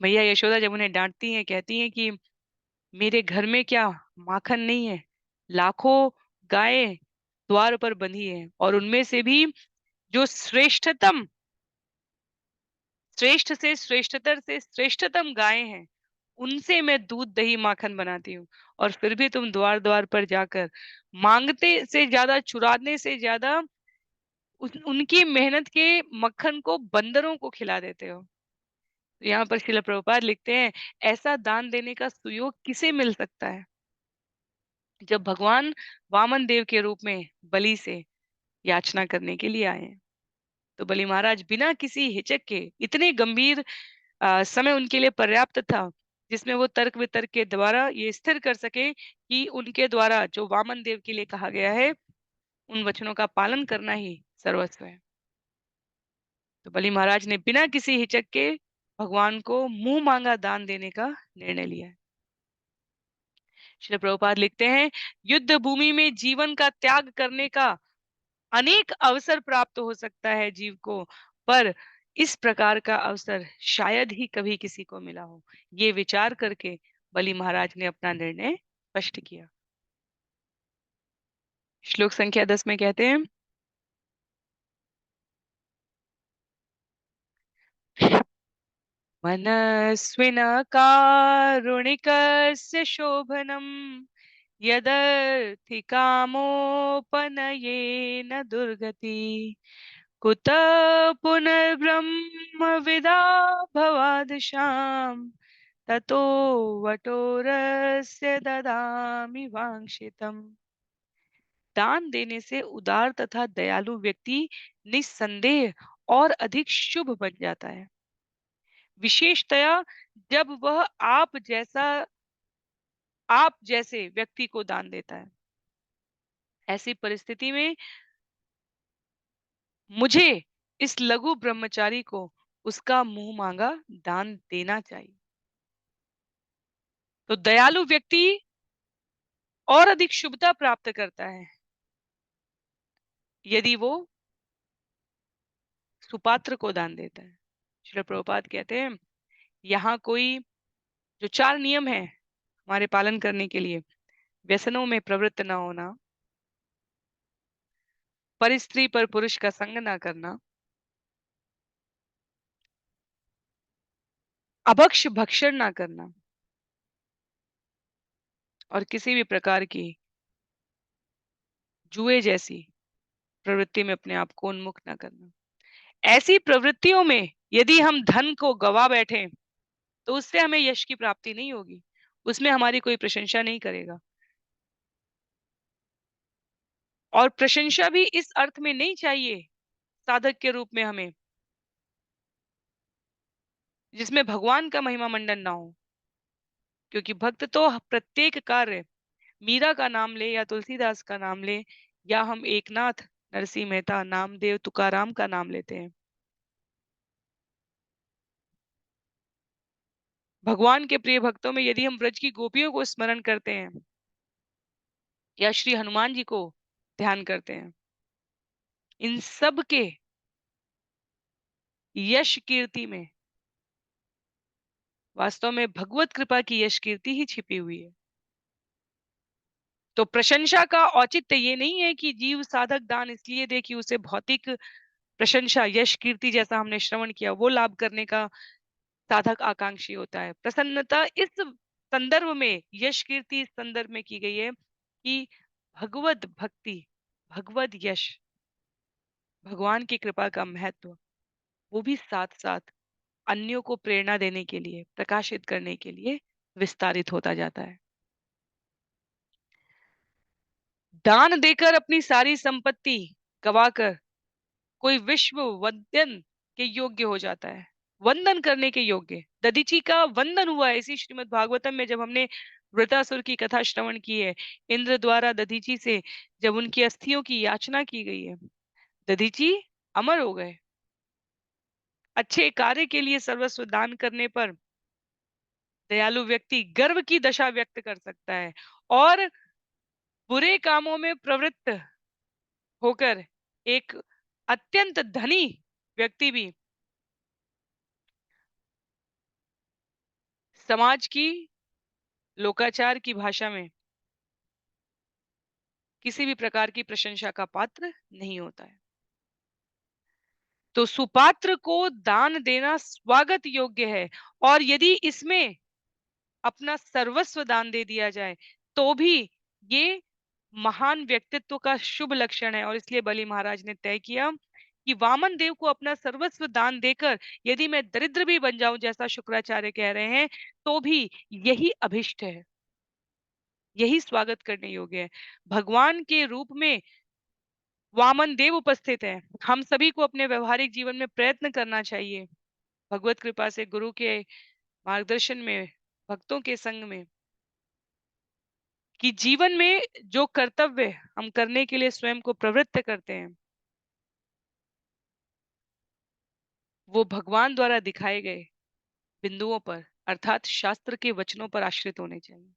मैया यशोदा जब उन्हें डांटती हैं, कहती हैं कि मेरे घर में क्या माखन नहीं है, लाखों गायें द्वार पर बंधी हैं और उनमें से भी जो श्रेष्ठतम, श्रेष्ठ से श्रेष्ठतम गायें हैं, उनसे मैं दूध दही माखन बनाती हूँ, और फिर भी तुम द्वार द्वार पर जाकर मांगते से ज्यादा, चुराने से ज्यादा उनकी मेहनत के मक्खन को बंदरों को खिला देते हो। तो यहाँ पर श्रील प्रभुपाद लिखते हैं, ऐसा दान देने का सुयोग किसे मिल सकता है। जब भगवान वामन देव के रूप में बलि से याचना करने के लिए आए हैं, तो बलि महाराज बिना किसी हिचक के, इतने गंभीर समय उनके लिए पर्याप्त था जिसमें वो तर्क वितर्क के द्वारा ये स्थिर कर सके कि उनके द्वारा जो वामन देव के लिए कहा गया है, उन वचनों का पालन करना ही सर्वस्व है। तो बलि महाराज ने बिना किसी हिचक के भगवान को मुंह मांगा दान देने का निर्णय लिया है। श्री प्रभुपाद लिखते हैं, युद्ध भूमि में जीवन का त्याग करने का अनेक अवसर प्राप्त हो सकता है जीव को, पर इस प्रकार का अवसर शायद ही कभी किसी को मिला हो। ये विचार करके बलि महाराज ने अपना निर्णय स्पष्ट किया। श्लोक संख्या 10 में कहते हैं, मनस्विन कारुणिकस्य शोभनम् यदर्थि कामोपनयेन दुर्गति कुतः पुनर्ब्रह्मविदा भवादशाम् ततो वटोरस्य ददामि वांछितम्। दान देने से उदार तथा दयालु व्यक्ति निस्संदेह और अधिक शुभ बन जाता है, विशेषतया जब वह आप जैसे व्यक्ति को दान देता है। ऐसी परिस्थिति में मुझे इस लघु ब्रह्मचारी को उसका मुंह मांगा दान देना चाहिए। तो दयालु व्यक्ति और अधिक शुभता प्राप्त करता है यदि वो सुपात्र को दान देता है। श्री प्रभुपाद कहते हैं, यहाँ कोई जो 4 नियम है हमारे पालन करने के लिए, व्यसनों में प्रवृत्त न होना, पर स्त्री पर पुरुष का संग ना करना, अभक्ष भक्षण ना करना, और किसी भी प्रकार की जुए जैसी प्रवृत्ति में अपने आप को उन्मुख ना करना। ऐसी प्रवृत्तियों में यदि हम धन को गवा बैठे, तो उससे हमें यश की प्राप्ति नहीं होगी, उसमें हमारी कोई प्रशंसा नहीं करेगा। और प्रशंसा भी इस अर्थ में नहीं चाहिए साधक के रूप में हमें, जिसमें भगवान का महिमा मंडन ना हो। क्योंकि भक्त तो प्रत्येक कार्य, मीरा का नाम ले या तुलसीदास का नाम ले, या हम एकनाथ, नरसिंह मेहता, नामदेव, तुकाराम का नाम लेते हैं, भगवान के प्रिय भक्तों में यदि हम ब्रज की गोपियों को स्मरण करते हैं या श्री हनुमान जी को ध्यान करते हैं, इन सब के यश कीर्ति में वास्तव में भगवत कृपा की यश कीर्ति ही छिपी हुई है। तो प्रशंसा का औचित्य ये नहीं है कि जीव साधक दान इसलिए दे कि उसे भौतिक प्रशंसा, यश, कीर्ति जैसा हमने श्रवण किया वो लाभ करने का साधक आकांक्षी होता है। प्रसन्नता इस संदर्भ में, यश कीर्ति इस संदर्भ में की गई है कि भगवत भक्ति, भगवत यश, भगवान की कृपा का महत्व, वो भी साथ साथ अन्यों को प्रेरणा देने के लिए, प्रकाशित करने के लिए विस्तारित होता जाता है। दान देकर अपनी सारी संपत्ति गवाकर कोई विश्व वंदन के योग्य हो जाता है, वंदन करने के योग्य। दधीची का वंदन हुआ है इसी श्रीमद् भागवतम में, जब हमने वृतासुर की कथा श्रवण की है। इंद्र द्वारा दधीची से जब उनकी अस्थियों की याचना की गई है, दधीची अमर हो गए। अच्छे कार्य के लिए सर्वस्व दान करने पर दयालु व्यक्ति गर्व की दशा व्यक्त कर सकता है, और बुरे कामों में प्रवृत्त होकर एक अत्यंत धनी व्यक्ति भी समाज की, लोकाचार की भाषा में किसी भी प्रकार की प्रशंसा का पात्र नहीं होता है। तो सुपात्र को दान देना स्वागत योग्य है, और यदि इसमें अपना सर्वस्व दान दे दिया जाए तो भी ये महान व्यक्तित्व का शुभ लक्षण है। और इसलिए बलि महाराज ने तय किया कि वामन देव को अपना सर्वस्व दान देकर यदि मैं दरिद्र भी बन जाऊं, जैसा शुक्राचार्य कह रहे हैं, तो भी यही अभिष्ट है, यही स्वागत करने योग्य है। भगवान के रूप में वामन देव उपस्थित है। हम सभी को अपने व्यवहारिक जीवन में प्रयत्न करना चाहिए, भगवत कृपा से, गुरु के मार्गदर्शन में, भक्तों के संग में, कि जीवन में जो कर्तव्य हम करने के लिए स्वयं को प्रवृत्त करते हैं, वो भगवान द्वारा दिखाए गए बिंदुओं पर, अर्थात शास्त्र के वचनों पर आश्रित होने चाहिए।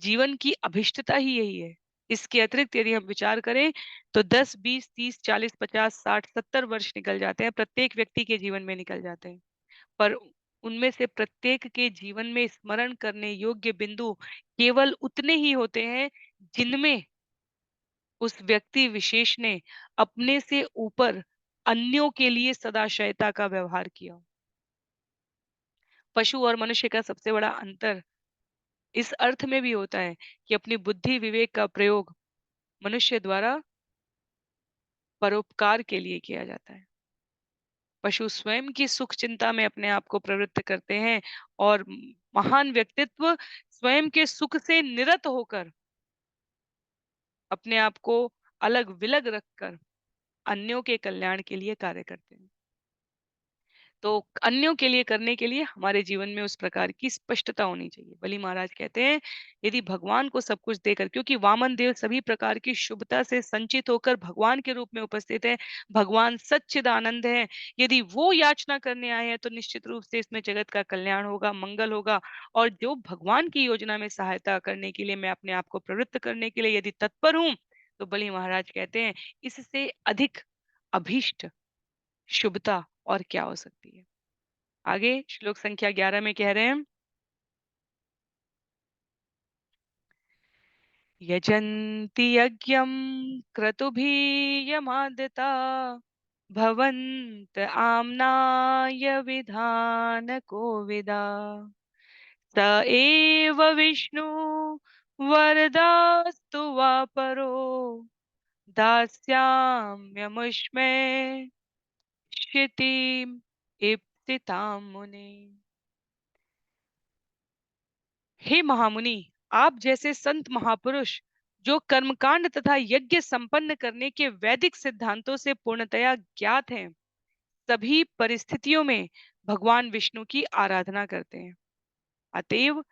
जीवन की अभिष्टता ही यही है। इसके अतिरिक्त यदि हम विचार करें तो 10, 20, 30, 40, 50, 60, 70 वर्ष निकल जाते हैं, प्रत्येक व्यक्ति के जीवन में निकल जाते हैं, पर उनमें से प्रत्येक के जीवन में स्मरण करने योग्य बिंदु केवल उतने ही होते हैं जिनमें उस व्यक्ति विशेष ने अपने से ऊपर अन्यों के लिए सदाशयता का व्यवहार किया। पशु और मनुष्य का सबसे बड़ा अंतर इस अर्थ में भी होता है कि अपनी बुद्धि विवेक का प्रयोग मनुष्य द्वारा परोपकार के लिए किया जाता है। पशु स्वयं की सुख चिंता में अपने आप को प्रवृत्त करते हैं, और महान व्यक्तित्व स्वयं के सुख से निरत होकर अपने आप को अलग विलग रखकर अन्यों के कल्याण के लिए कार्य करते हैं। तो अन्यों के लिए करने के लिए हमारे जीवन में उस प्रकार की स्पष्टता होनी चाहिए। बलि महाराज कहते हैं, यदि भगवान को सब कुछ देकर, क्योंकि वामन देव सभी प्रकार की शुभता से संचित होकर भगवान के रूप में उपस्थित है, भगवान सच्चिदानंद है, यदि वो याचना करने आए हैं तो निश्चित रूप से इसमें जगत का कल्याण होगा, मंगल होगा। और जो भगवान की योजना में सहायता करने के लिए, मैं अपने आप को प्रवृत्त करने के लिए यदि तत्पर हूं, तो बलि महाराज कहते हैं इससे अधिक अभीष्ट शुभता और क्या हो सकती है। आगे श्लोक संख्या 11 में कह रहे हैं, यजन्ति यज्ञम क्रतुभिः यमादता भवन्त आम्नाय विधान कोविदा स एव विष्णु वरदास्तु वा परो दास्याम्यमुष्मे क्षितिम इप्सितां मुने। हे महामुनि, आप जैसे संत महापुरुष जो कर्मकांड तथा यज्ञ संपन्न करने के वैदिक सिद्धांतों से पूर्णतया ज्ञात हैं, सभी परिस्थितियों में भगवान विष्णु की आराधना करते हैं। अतएव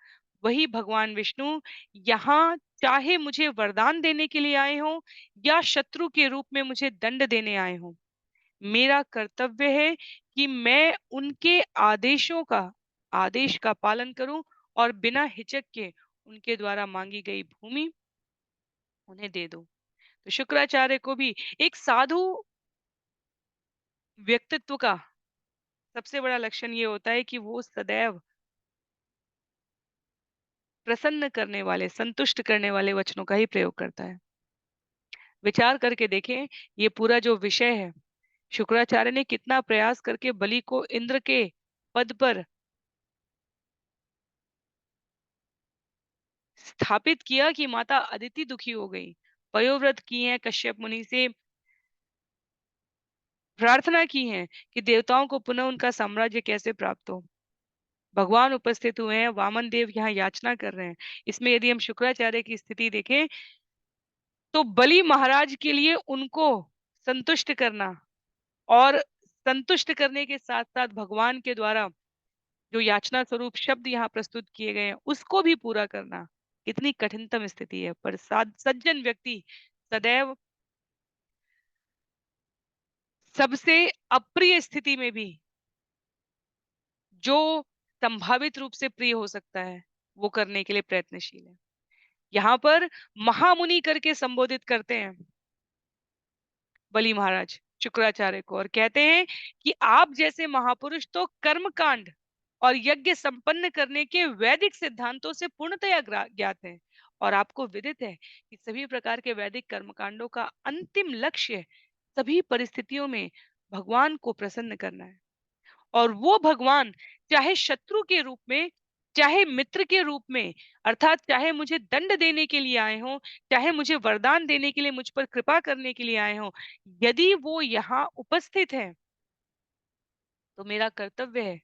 वही भगवान विष्णु यहाँ चाहे मुझे वरदान देने के लिए आए हों या शत्रु के रूप में मुझे दंड देने आए हों, मेरा कर्तव्य है कि मैं उनके आदेश का पालन करूं और बिना हिचक के उनके द्वारा मांगी गई भूमि उन्हें दे दूं। तो शुक्राचार्य को भी एक साधु व्यक्तित्व का सबसे बड़ा लक्षण ये होता है कि वो सदैव प्रसन्न करने वाले, संतुष्ट करने वाले वचनों का ही प्रयोग करता है। विचार करके देखें, ये पूरा जो विषय है, शुक्राचार्य ने कितना प्रयास करके बलि को इंद्र के पद पर स्थापित किया कि माता अदिति दुखी हो गई। पयोव्रत की है, कश्यप मुनि से प्रार्थना की है कि देवताओं को पुनः उनका साम्राज्य कैसे प्राप्त हो। भगवान उपस्थित हुए हैं, वामन देव यहाँ याचना कर रहे हैं। इसमें यदि हम शुक्राचार्य की स्थिति देखें, तो बलि महाराज के लिए उनको संतुष्ट करना और संतुष्ट करने के साथ साथ भगवान के द्वारा जो याचना स्वरूप शब्द यहाँ प्रस्तुत किए गए हैं उसको भी पूरा करना कितनी कठिनतम स्थिति है। पर सज्जन व्यक्ति सदैव सबसे अप्रिय स्थिति में भी जो संभावित रूप से प्रिय हो सकता है वो करने के लिए प्रयत्नशील है। यहाँ पर महामुनि करके संबोधित करते हैं बलि महाराज शुक्राचार्य को और कहते हैं कि आप जैसे महापुरुष तो कर्मकांड और यज्ञ संपन्न करने के वैदिक सिद्धांतों से पूर्णतया ज्ञात हैं और आपको विदित है कि सभी प्रकार के वैदिक कर्मकांडों का अंतिम लक्ष्य सभी परिस्थितियों में भगवान को प्रसन्न करना है। और वो भगवान चाहे शत्रु के रूप में, चाहे मित्र के रूप में, अर्थात चाहे मुझे दंड देने के लिए आए हों, चाहे मुझे वरदान देने के लिए, मुझ पर कृपा करने के लिए आए हों, यदि वो यहाँ उपस्थित है तो मेरा कर्तव्य है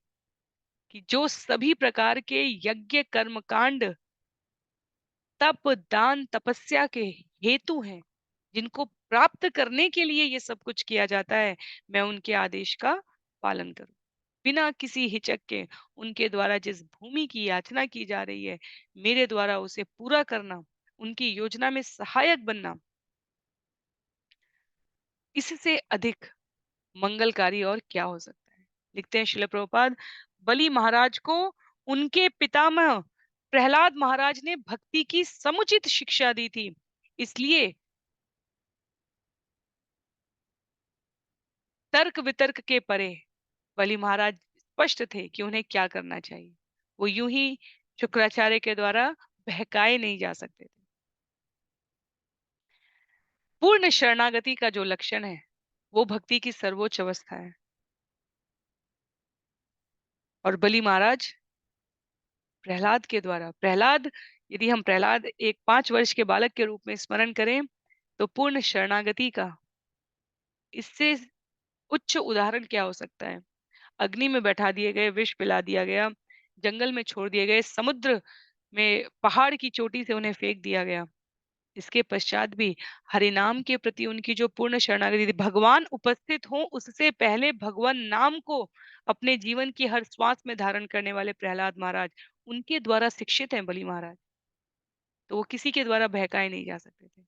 कि जो सभी प्रकार के यज्ञ कर्मकांड तप दान तपस्या के हेतु हैं, जिनको प्राप्त करने के लिए ये सब कुछ किया जाता है, मैं उनके आदेश का पालन करूं बिना किसी हिचक के। उनके द्वारा जिस भूमि की याचना की जा रही है, मेरे द्वारा उसे पूरा करना, उनकी योजना में सहायक बनना, इससे अधिक मंगलकारी और क्या हो सकता है। लिखते हैं शिल प्रभुपाद, बलि महाराज को उनके पितामह प्रहलाद महाराज ने भक्ति की समुचित शिक्षा दी थी, इसलिए तर्क वितर्क के परे बलि महाराज स्पष्ट थे कि उन्हें क्या करना चाहिए। वो यूं ही शुक्राचार्य के द्वारा बहकाए नहीं जा सकते थे। पूर्ण शरणागति का जो लक्षण है वो भक्ति की सर्वोच्च अवस्था है। और बलि महाराज प्रहलाद के द्वारा, प्रहलाद, यदि हम प्रहलाद एक 5 वर्ष के बालक के रूप में स्मरण करें तो पूर्ण शरणागति का इससे उच्च उदाहरण क्या हो सकता है। अग्नि में बैठा दिए गए, विष पिला दिया गया, जंगल में छोड़ दिए गए, समुद्र में पहाड़ की चोटी से उन्हें फेंक दिया गया। इसके पश्चात भी हरिनाम के प्रति उनकी जो पूर्ण शरणागति थी, भगवान उपस्थित हो उससे पहले भगवान नाम को अपने जीवन की हर श्वास में धारण करने वाले प्रहलाद महाराज, उनके द्वारा शिक्षित हैं बलि महाराज, तो वो किसी के द्वारा बहकाए नहीं जा सकते थे।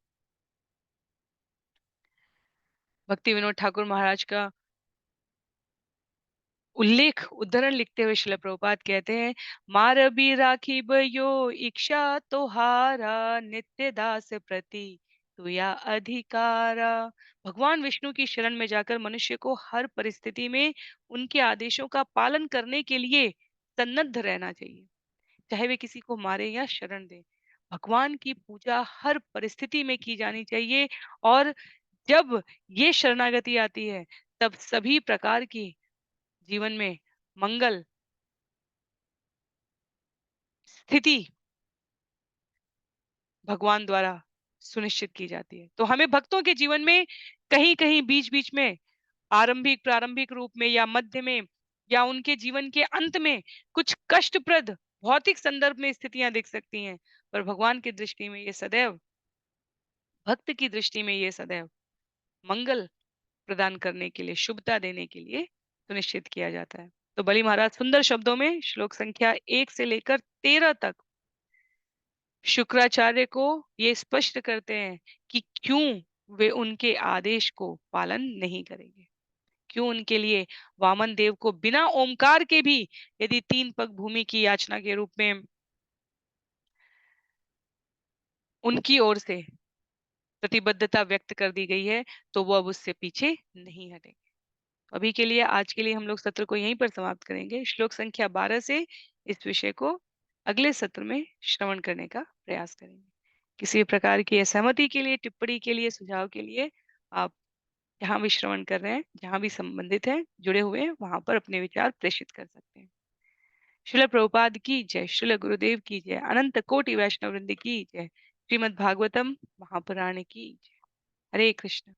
भक्ति विनोद ठाकुर महाराज का उल्लेख उद्धरण लिखते हुए शिला प्रभुपाद कहते हैं, मार भी राखी बयो इच्छा तोहारा नित्य दास प्रति तुया अधिकारा। भगवान विष्णु की शरण में जाकर मनुष्य को हर परिस्थिति में उनके आदेशों का पालन करने के लिए सन्नद्ध रहना चाहिए, चाहे वे किसी को मारे या शरण दे। भगवान की पूजा हर परिस्थिति में की जानी चाहिए और जब ये शरणागति आती है तब सभी प्रकार की जीवन में मंगल स्थिति भगवान द्वारा सुनिश्चित की जाती है। तो हमें भक्तों के जीवन में कहीं कहीं बीच बीच में आरंभिक प्रारंभिक रूप में या मध्य में या उनके जीवन के अंत में कुछ कष्टप्रद भौतिक संदर्भ में स्थितियां दिख सकती हैं, पर भगवान की दृष्टि में ये सदैव, भक्त की दृष्टि में ये सदैव मंगल प्रदान करने के लिए, शुभता देने के लिए सुनिश्चित किया जाता है। तो बलि महाराज सुंदर शब्दों में श्लोक संख्या 1 से लेकर 13 तक शुक्राचार्य को ये स्पष्ट करते हैं कि क्यों वे उनके आदेश को पालन नहीं करेंगे, क्यों उनके लिए वामन देव को बिना ओमकार के भी यदि 3 पग भूमि की याचना के रूप में उनकी ओर से प्रतिबद्धता व्यक्त कर दी गई है तो वो अब उससे पीछे नहीं हटेंगे। अभी के लिए, आज के लिए हम लोग सत्र को यहीं पर समाप्त करेंगे। श्लोक संख्या 12 से इस विषय को अगले सत्र में श्रवण करने का प्रयास करेंगे। किसी भी प्रकार की असहमति के लिए, टिप्पणी के लिए, सुझाव के लिए आप जहाँ भी श्रवण कर रहे हैं, जहाँ भी संबंधित हैं, जुड़े हुए हैं, वहां पर अपने विचार प्रेषित कर सकते हैं। श्रील प्रभुपाद की जय, श्रील गुरुदेव की जय, अनंत कोटि वैष्णव वृंद की जय, श्रीमद् भागवतम महापुराण की जय। हरे कृष्ण।